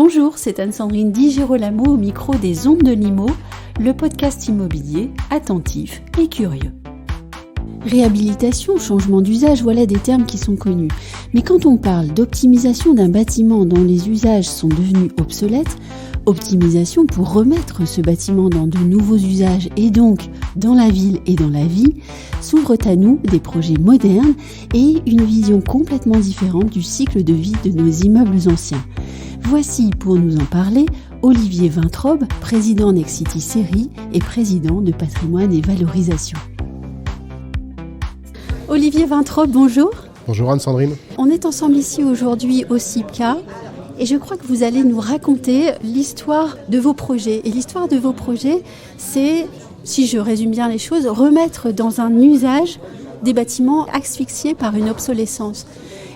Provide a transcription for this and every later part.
Bonjour, c'est Anne-Sandrine Di Girolamo au micro des Ondes de Limo, le podcast immobilier attentif et curieux. Réhabilitation, changement d'usage, voilà des termes qui sont connus. Mais quand on parle d'optimisation d'un bâtiment dont les usages sont devenus obsolètes, optimisation pour remettre ce bâtiment dans de nouveaux usages et donc dans la ville et dans la vie, s'ouvrent à nous des projets modernes et une vision complètement différente du cycle de vie de nos immeubles anciens. Voici pour nous en parler Olivier Vintrobe, président Nexity Série et président de Patrimoine et Valorisation. Olivier Vintrobe, bonjour. Bonjour Anne-Sandrine. On est ensemble ici aujourd'hui au CIPCA et je crois que vous allez nous raconter l'histoire de vos projets. Et l'histoire de vos projets, c'est, si je résume bien les choses, remettre dans un usage des bâtiments asphyxiés par une obsolescence.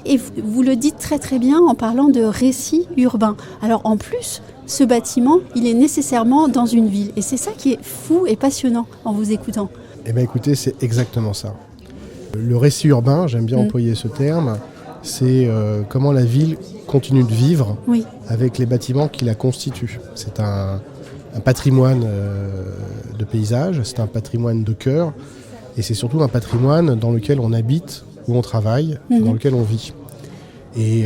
Et vous le dites très très bien en parlant de récit urbain. Alors en plus, ce bâtiment, il est nécessairement dans une ville. Et c'est ça qui est fou et passionnant en vous écoutant. Eh bien écoutez, c'est exactement ça. Le récit urbain, j'aime bien employer ce terme, c'est comment la ville continue de vivre avec les bâtiments qui la constituent. C'est un patrimoine de paysage, c'est un patrimoine de cœur, et c'est surtout un patrimoine dans lequel on habite, où on travaille, dans lequel on vit. Et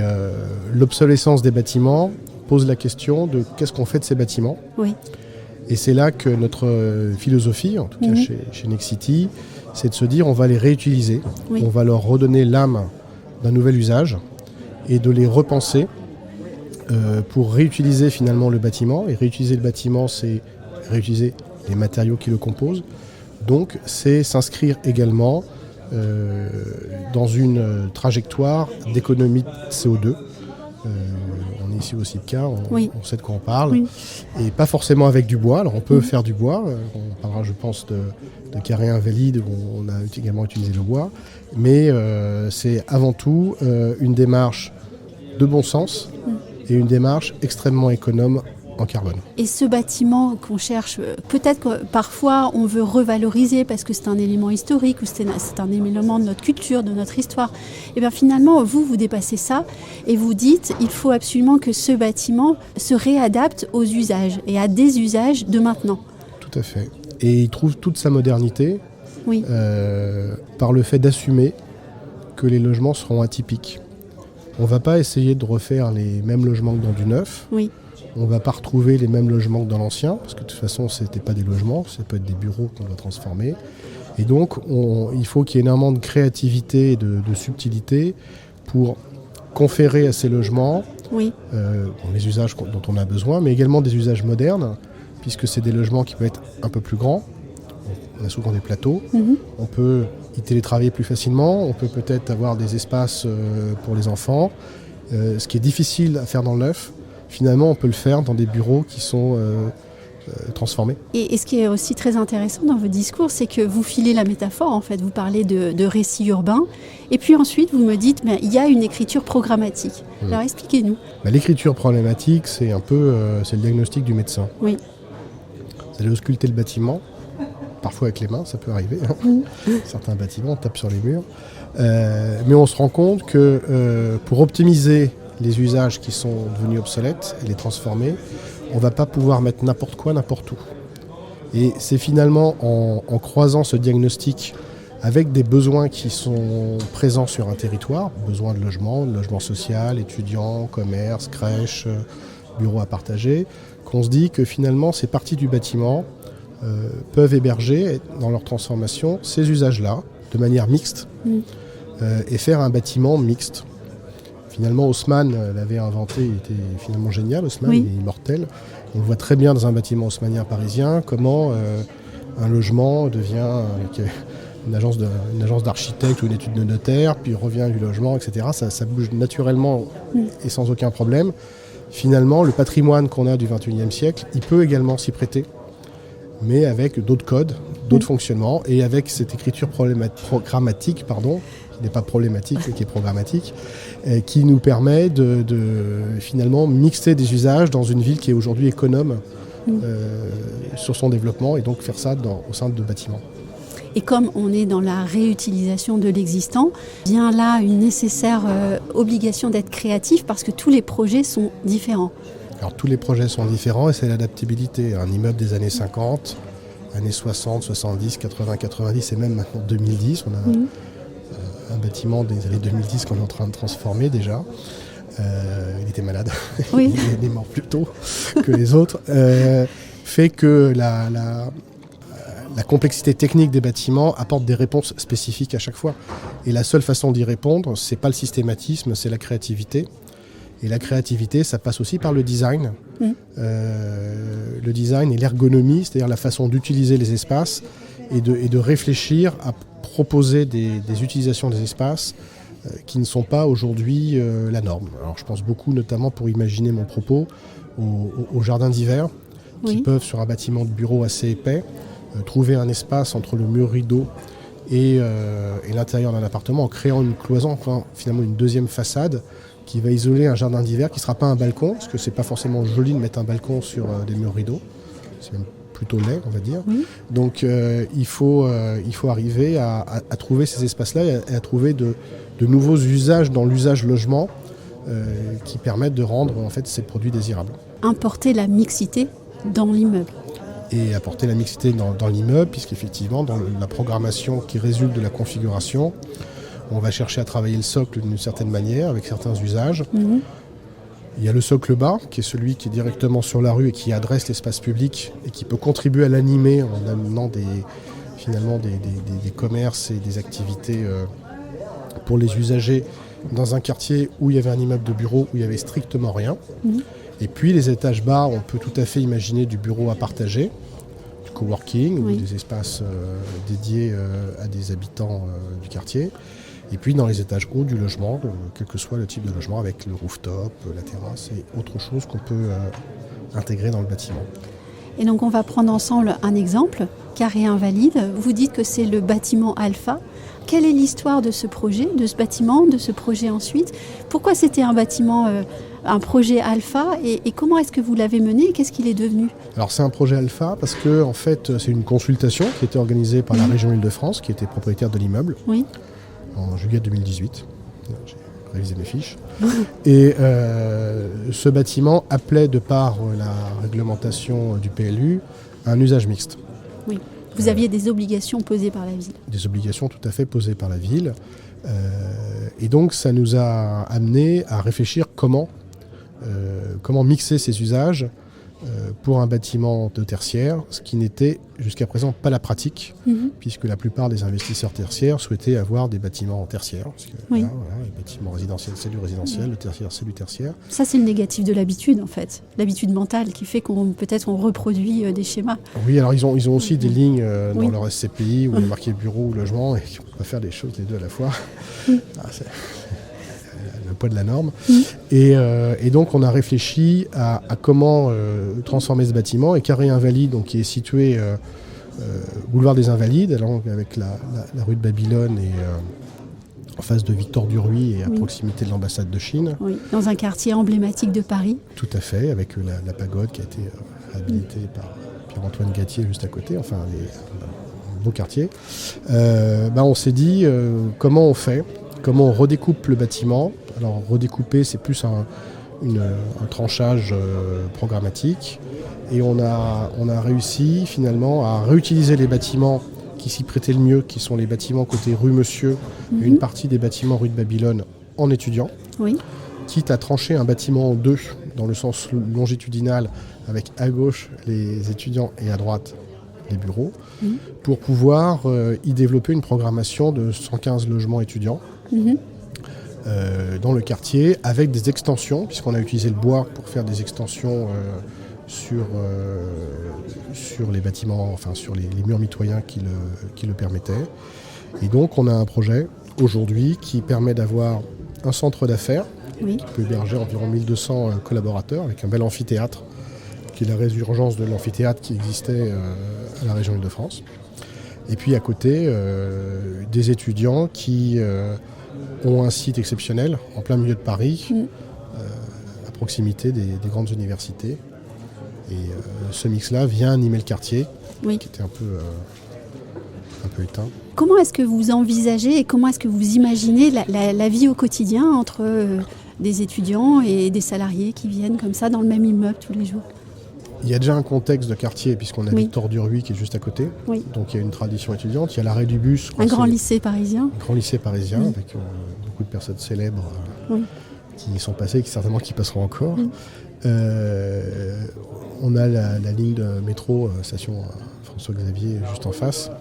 l'obsolescence des bâtiments pose la question de qu'est-ce qu'on fait de ces bâtiments. Et c'est là que notre philosophie, en tout cas chez Nexity, c'est de se dire on va les réutiliser, on va leur redonner l'âme d'un nouvel usage et de les repenser pour réutiliser finalement le bâtiment. Et réutiliser le bâtiment, c'est réutiliser les matériaux qui le composent. Donc c'est s'inscrire également dans une trajectoire d'économie de CO2. On est ici au CIPCA, on sait de quoi on parle. Et pas forcément avec du bois. Alors on peut faire du bois. On parlera, je pense, de carrés invalides où on a également utilisé le bois. Mais c'est avant tout une démarche de bon sens et une démarche extrêmement économe en carbone. Et ce bâtiment qu'on cherche, peut-être que parfois on veut revaloriser parce que c'est un élément historique ou c'est un élément de notre culture, de notre histoire. Et bien finalement, vous dépassez ça et vous dites il faut absolument que ce bâtiment se réadapte aux usages et à des usages de maintenant. Tout à fait. Et il trouve toute sa modernité par le fait d'assumer que les logements seront atypiques. On ne va pas essayer de refaire les mêmes logements que dans du neuf. On ne va pas retrouver les mêmes logements que dans l'ancien, parce que de toute façon, ce n'était pas des logements, ça peut être des bureaux qu'on doit transformer. Et donc, il faut qu'il y ait énormément de créativité et de subtilité pour conférer à ces logements les usages dont on a besoin, mais également des usages modernes, puisque c'est des logements qui peuvent être un peu plus grands. On a souvent des plateaux. On peut y télétravailler plus facilement. On peut peut-être avoir des espaces pour les enfants. Ce qui est difficile à faire dans le neuf, finalement, on peut le faire dans des bureaux qui sont transformés. Et ce qui est aussi très intéressant dans votre discours, c'est que vous filez la métaphore, en fait. Vous parlez de récit urbain. Et puis ensuite, vous me dites, il y a une écriture programmatique. Alors, expliquez-nous. L'écriture programmatique, c'est un peu c'est le diagnostic du médecin. C'est d'aller ausculter le bâtiment, parfois avec les mains, ça peut arriver. Certains bâtiments, on tape sur les murs. Mais on se rend compte que pour optimiser les usages qui sont devenus obsolètes et les transformer, on ne va pas pouvoir mettre n'importe quoi, n'importe où. Et c'est finalement en croisant ce diagnostic avec des besoins qui sont présents sur un territoire, besoins de logement social, étudiants, commerce, crèche, bureaux à partager, qu'on se dit que finalement ces parties du bâtiment peuvent héberger dans leur transformation ces usages-là de manière mixte et faire un bâtiment mixte. Finalement, Haussmann l'avait inventé, il était finalement génial, Haussmann, il est immortel. On le voit très bien dans un bâtiment haussmannien parisien, comment un logement devient une agence d'architecte ou une étude de notaire, puis revient du logement, etc. Ça bouge naturellement et sans aucun problème. Finalement, le patrimoine qu'on a du XXIe siècle, il peut également s'y prêter, mais avec d'autres codes, d'autres fonctionnements, et avec cette écriture programmatique, qui n'est pas problématique, mais qui est programmatique, qui nous permet de finalement mixer des usages dans une ville qui est aujourd'hui économe sur son développement, et donc faire ça au sein de bâtiments. Et comme on est dans la réutilisation de l'existant, vient là une nécessaire obligation d'être créatif parce que tous les projets sont différents. Alors tous les projets sont différents et c'est l'adaptabilité. Un immeuble des années 50, années 60, 70, 80, 90 et même maintenant 2010. On a un bâtiment des années 2010 qu'on est en train de transformer déjà. Il était malade, Oui. Il est mort plus tôt que les autres. Fait que la complexité technique des bâtiments apporte des réponses spécifiques à chaque fois. Et la seule façon d'y répondre, c'est pas le systématisme, c'est la créativité. Et la créativité, ça passe aussi par le design. Le design et l'ergonomie, c'est-à-dire la façon d'utiliser les espaces et de réfléchir à proposer des utilisations des espaces qui ne sont pas aujourd'hui la norme. Alors je pense beaucoup, notamment pour imaginer mon propos, aux jardins d'hiver, qui peuvent, sur un bâtiment de bureau assez épais, trouver un espace entre le mur rideau et l'intérieur d'un appartement en créant une cloison, enfin, finalement une deuxième façade qui va isoler un jardin d'hiver qui ne sera pas un balcon, parce que c'est pas forcément joli de mettre un balcon sur des murs rideaux. C'est même plutôt laid, on va dire. Donc il faut arriver à trouver ces espaces-là et à trouver de nouveaux usages dans l'usage logement qui permettent de rendre en fait, ces produits désirables. Importer la mixité dans l'immeuble. Et apporter la mixité dans l'immeuble, puisqu'effectivement, dans la programmation qui résulte de la configuration, on va chercher à travailler le socle d'une certaine manière, avec certains usages. Il y a le socle bas, qui est celui qui est directement sur la rue et qui adresse l'espace public et qui peut contribuer à l'animer en amenant des commerces et des activités pour les usagers dans un quartier où il y avait un immeuble de bureau où il n'y avait strictement rien. Et puis les étages bas, on peut tout à fait imaginer du bureau à partager, du coworking ou des espaces dédiés à des habitants du quartier. Et puis dans les étages hauts du logement, quel que soit le type de logement, avec le rooftop, la terrasse et autre chose qu'on peut intégrer dans le bâtiment. Et donc on va prendre ensemble un exemple, Carré Invalides. Vous dites que c'est le bâtiment Alpha. Quelle est l'histoire de ce projet, de ce bâtiment, de ce projet ensuite ? Pourquoi c'était un bâtiment, un projet Alpha et comment est-ce que vous l'avez mené et qu'est-ce qu'il est devenu ? Alors c'est un projet Alpha parce que en fait, c'est une consultation qui était organisée par la région Île-de-France, qui était propriétaire de l'immeuble, en juillet 2018. J'ai révisé mes fiches. Et ce bâtiment appelait, de par la réglementation du PLU, un usage mixte. Oui. Vous aviez des obligations posées par la ville. Des obligations tout à fait posées par la ville. Et donc, ça nous a amené à réfléchir comment mixer ces usages pour un bâtiment de tertiaire, ce qui n'était jusqu'à présent pas la pratique, puisque la plupart des investisseurs tertiaires souhaitaient avoir des bâtiments tertiaires. Parce que, les bâtiments résidentiels, c'est du résidentiel, le tertiaire, c'est du tertiaire. Ça, c'est le négatif de l'habitude, en fait. L'habitude mentale qui fait qu'on reproduit des schémas. Oui, alors ils ont aussi des lignes dans leur SCPI où il est marqué bureau ou logement et on ne peut pas faire les choses les deux à la fois. C'est le poids de la norme. Et donc on a réfléchi à comment transformer ce bâtiment. Et Carré Invalides, donc, qui est situé boulevard des Invalides, alors, avec la rue de Babylone et en face de Victor Duruy et à proximité de l'ambassade de Chine. Oui, dans un quartier emblématique de Paris. Tout à fait, avec la pagode qui a été habilitée par Pierre-Antoine Gatier juste à côté, enfin un beau quartier. On s'est dit comment on fait, comment on redécoupe le bâtiment. Alors redécouper, c'est plus un tranchage programmatique. Et on a réussi finalement à réutiliser les bâtiments qui s'y prêtaient le mieux, qui sont les bâtiments côté rue Monsieur, et une partie des bâtiments rue de Babylone en étudiants, quitte à trancher un bâtiment en deux, dans le sens longitudinal, avec à gauche les étudiants et à droite les bureaux, pour pouvoir y développer une programmation de 115 logements étudiants dans le quartier, avec des extensions, puisqu'on a utilisé le bois pour faire des extensions sur les bâtiments, enfin sur les murs mitoyens qui le permettaient. Et donc on a un projet aujourd'hui qui permet d'avoir un centre d'affaires qui peut héberger environ 1200 collaborateurs avec un bel amphithéâtre qui est la résurgence de l'amphithéâtre qui existait à la région Île-de-France. Et puis à côté, des étudiants qui ont un site exceptionnel en plein milieu de Paris, à proximité des grandes universités. Et ce mix-là vient animer le quartier, qui était un peu éteint. Comment est-ce que vous envisagez et comment est-ce que vous imaginez la vie au quotidien entre des étudiants et des salariés qui viennent comme ça dans le même immeuble tous les jours? Il y a déjà un contexte de quartier puisqu'on a Victor Duruy qui est juste à côté. Oui. Donc il y a une tradition étudiante. Il y a l'arrêt du bus. Un grand lycée parisien. Un grand lycée parisien avec beaucoup de personnes célèbres qui y sont passées et qui passeront encore. On a la ligne de métro, station François-Xavier juste en face.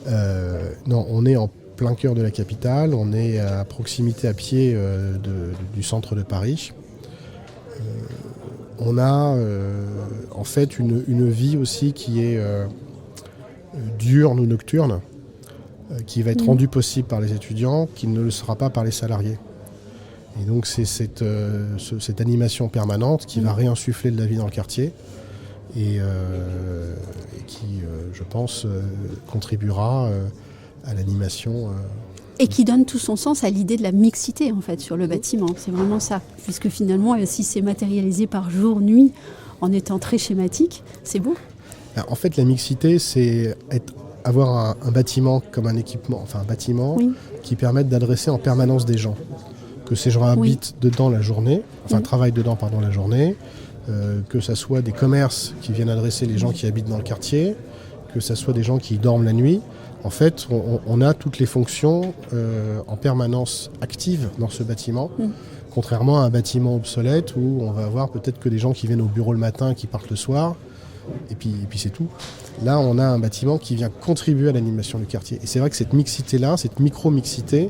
On est en plein cœur de la capitale. On est à proximité à pied du centre de Paris. On a en fait une vie aussi qui est diurne ou nocturne, qui va être rendue possible par les étudiants, qui ne le sera pas par les salariés. Et donc c'est cette animation permanente qui va réinsuffler de la vie dans le quartier et qui, je pense, contribuera à l'animation. Et qui donne tout son sens à l'idée de la mixité en fait sur le bâtiment. C'est vraiment ça. Puisque finalement, si c'est matérialisé par jour, nuit, en étant très schématique, c'est beau. En fait, la mixité, c'est avoir un bâtiment comme un équipement, enfin un bâtiment qui permette d'adresser en permanence des gens. Que ces gens habitent dedans la journée, travaillent dedans la journée, que ça soit des commerces qui viennent adresser les gens qui habitent dans le quartier, que ça soit des gens qui dorment la nuit. En fait, on a toutes les fonctions en permanence actives dans ce bâtiment, contrairement à un bâtiment obsolète où on va avoir peut-être que des gens qui viennent au bureau le matin, qui partent le soir, et puis c'est tout. Là, on a un bâtiment qui vient contribuer à l'animation du quartier. Et c'est vrai que cette mixité-là, cette micro-mixité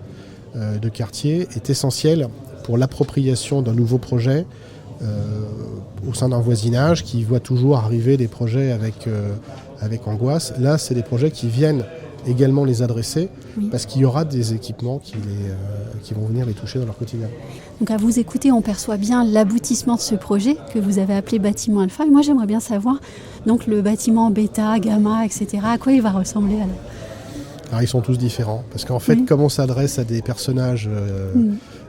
de quartier est essentielle pour l'appropriation d'un nouveau projet au sein d'un voisinage qui voit toujours arriver des projets avec angoisse. Là, c'est des projets qui viennent également les adresser parce qu'il y aura des équipements qui vont venir les toucher dans leur quotidien. Donc à vous écouter, on perçoit bien l'aboutissement de ce projet que vous avez appelé bâtiment alpha. Et moi, j'aimerais bien savoir donc le bâtiment bêta, gamma, etc. À quoi il va ressembler alors? Alors ils sont tous différents parce qu'en fait, comme on s'adresse à des personnages,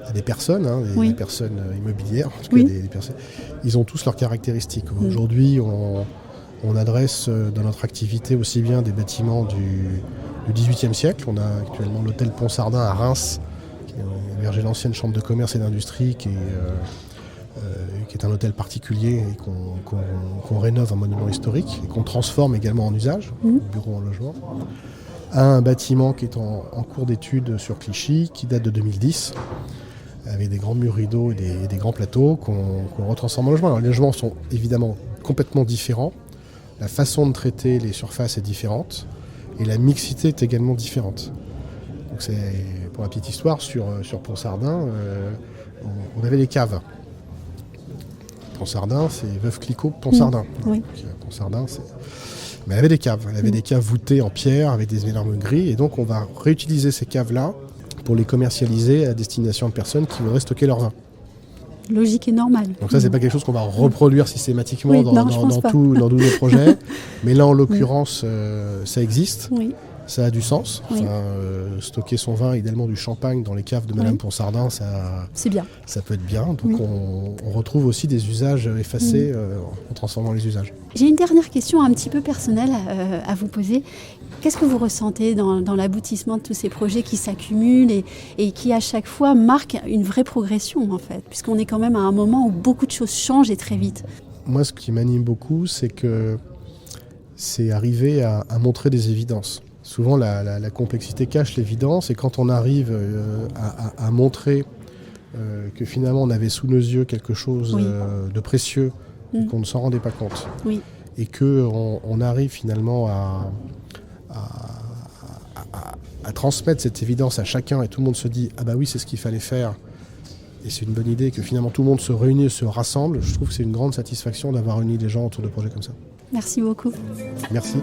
à des personnes, des personnes immobilières, en tout cas des personnes, ils ont tous leurs caractéristiques. Aujourd'hui, on adresse dans notre activité aussi bien des bâtiments du XVIIIe siècle. On a actuellement l'hôtel Ponsardin à Reims, qui héberge l'ancienne chambre de commerce et d'industrie, qui est un hôtel particulier et qu'on rénove en monument historique et qu'on transforme également en usage, bureau en logement. Un bâtiment qui est en cours d'étude sur Clichy, qui date de 2010, avec des grands murs rideaux et des grands plateaux qu'on retransforme en logement. Alors les logements sont évidemment complètement différents. La façon de traiter les surfaces est différente et la mixité est également différente. Donc c'est, pour la petite histoire, sur Ponsardin, on avait des caves. Ponsardin, c'est Veuve Clicquot Ponsardin. Donc, Ponsardin, mais elle avait des caves. Elle avait des caves voûtées en pierre avec des énormes grilles. Et donc on va réutiliser ces caves-là pour les commercialiser à destination de personnes qui voudraient stocker leur vin. Logique et normale. Donc ça, c'est pas quelque chose qu'on va reproduire systématiquement dans tous nos projets. Mais là, en l'occurrence, ça existe. Ça a du sens. Stocker son vin, idéalement du champagne, dans les caves de Madame Ponsardin, c'est bien. Ça peut être bien. Donc on retrouve aussi des usages effacés en transformant les usages. J'ai une dernière question un petit peu personnelle à vous poser. Qu'est-ce que vous ressentez dans l'aboutissement de tous ces projets qui s'accumulent et qui à chaque fois marquent une vraie progression en fait, puisqu'on est quand même à un moment où beaucoup de choses changent et très vite? Moi, ce qui m'anime beaucoup, c'est arriver à montrer des évidences. Souvent, la complexité cache l'évidence et quand on arrive à montrer que finalement on avait sous nos yeux quelque chose de précieux et qu'on ne s'en rendait pas compte et qu'on arrive finalement à transmettre cette évidence à chacun et tout le monde se dit « Ah bah oui, c'est ce qu'il fallait faire » et c'est une bonne idée que finalement tout le monde se réunit et se rassemble. Je trouve que c'est une grande satisfaction d'avoir réuni les gens autour de projets comme ça. Merci beaucoup. Merci.